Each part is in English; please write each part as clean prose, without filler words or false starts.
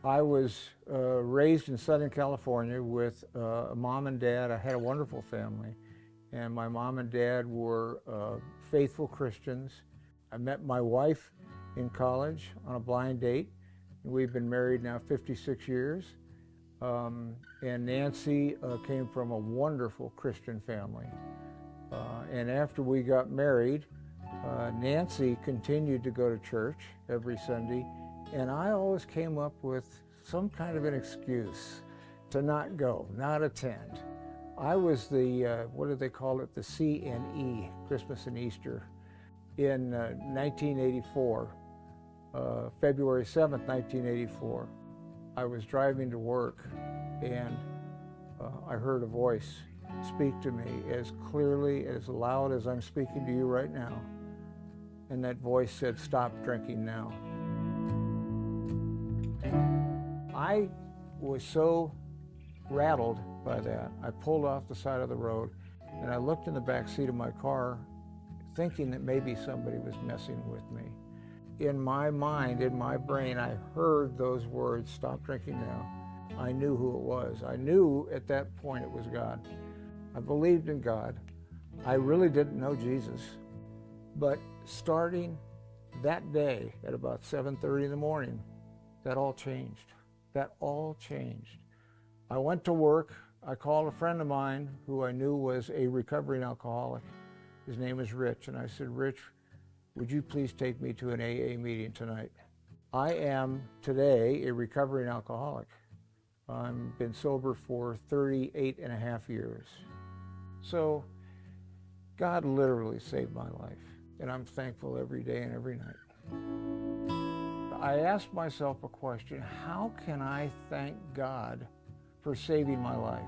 I was raised in Southern California with a mom and dad. I had a wonderful family, and my mom and dad were faithful Christians. I met my wife in college on a blind date, and we've been married now 56 years. And Nancy came from a wonderful Christian family. And after we got married, Nancy continued to go to church every Sunday, and I always came up with some kind of an excuse to not go, not attend. I was the, what do they call it, the C&E, Christmas and Easter. In 1984, February 7th, 1984, I was driving to work, and I heard a voice speak to me as clearly, as loud as I'm speaking to you right now. And that voice said, "Stop drinking now." I was so rattled by that. I pulled off the side of the road, and I looked in the back seat of my car, thinking that maybe somebody was messing with me. In my mind, in my brain, I heard those words, "Stop drinking now." I knew who it was. I knew at that point it was God. I believed in God. I really didn't know Jesus. But starting that day at about 7:30 in the morning, that all changed. That all changed. I went to work. I called a friend of mine who I knew was a recovering alcoholic. His name is Rich, and I said, "Rich, would you please take me to an AA meeting tonight?" I am today a recovering alcoholic. I've been sober for 38 and a half years. So God literally saved my life, and I'm thankful every day and every night. I asked myself a question: how can I thank God for saving my life?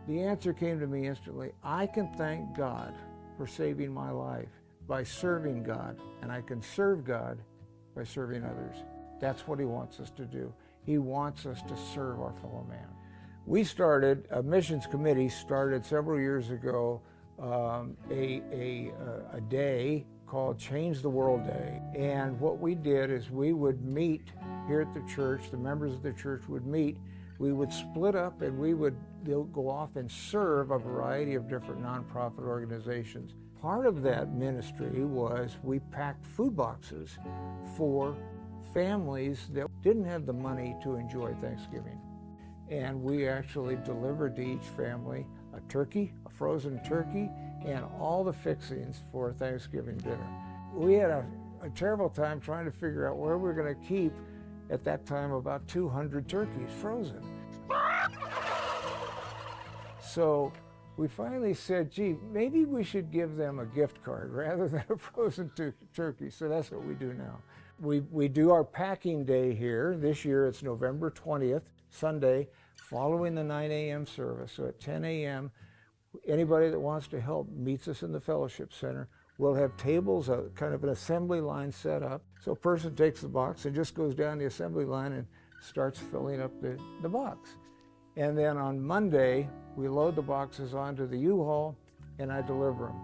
The answer came to me instantly. I can thank God for saving my life by serving God, and I can serve God by serving others. That's what He wants us to do. He wants us to serve our fellow man. We started, a missions committee started several years ago, a day called Change the World Day. And what we did is we would meet here at the church, the members of the church would meet, we would split up, and we would go off and serve a variety of different nonprofit organizations. Part of that ministry was we packed food boxes for families that didn't have the money to enjoy Thanksgiving. And we actually delivered to each family a turkey, a frozen turkey, and all the fixings for Thanksgiving dinner. We had a terrible time trying to figure out where we were going to keep, at that time, about 200 turkeys frozen. So we finally said, gee, maybe we should give them a gift card rather than a frozen turkey. So that's what we do now. We do our packing day here. This year it's November 20th, Sunday, following the 9 a.m. service. So at 10 a.m., anybody that wants to help meets us in the Fellowship Center. We'll have tables, kind of an assembly line set up. So a person takes the box and just goes down the assembly line and starts filling up the box. And then on Monday, we load the boxes onto the U-Haul, and I deliver them.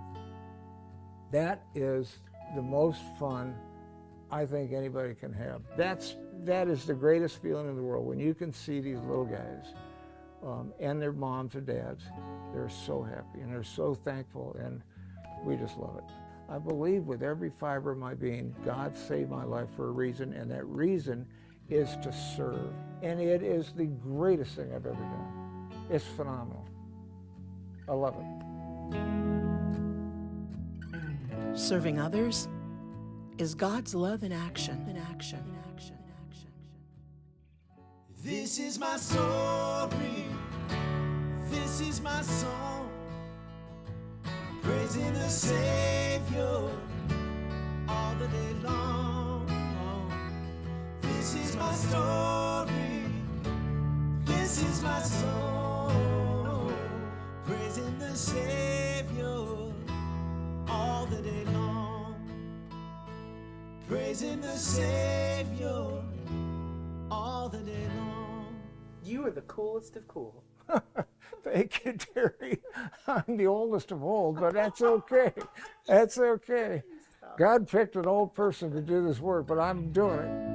That is the most fun I think anybody can have. That is the greatest feeling in the world, when you can see these little guys and their moms or dads. They're so happy and they're so thankful, and we just love it. I believe with every fiber of my being, God saved my life for a reason, and that reason is to serve. And it is the greatest thing I've ever done. It's phenomenal. I love it. Serving others is God's love in action. In action. In action. In action. This is my story. This is my song. Praising the Savior all the day long. This is my story. This is my song. Praising the Savior all the day long. Praising the Savior all the day long. You are the coolest of cool. Thank you, Terry. I'm the oldest of old, but that's okay. That's okay. God picked an old person to do this work, but I'm doing it.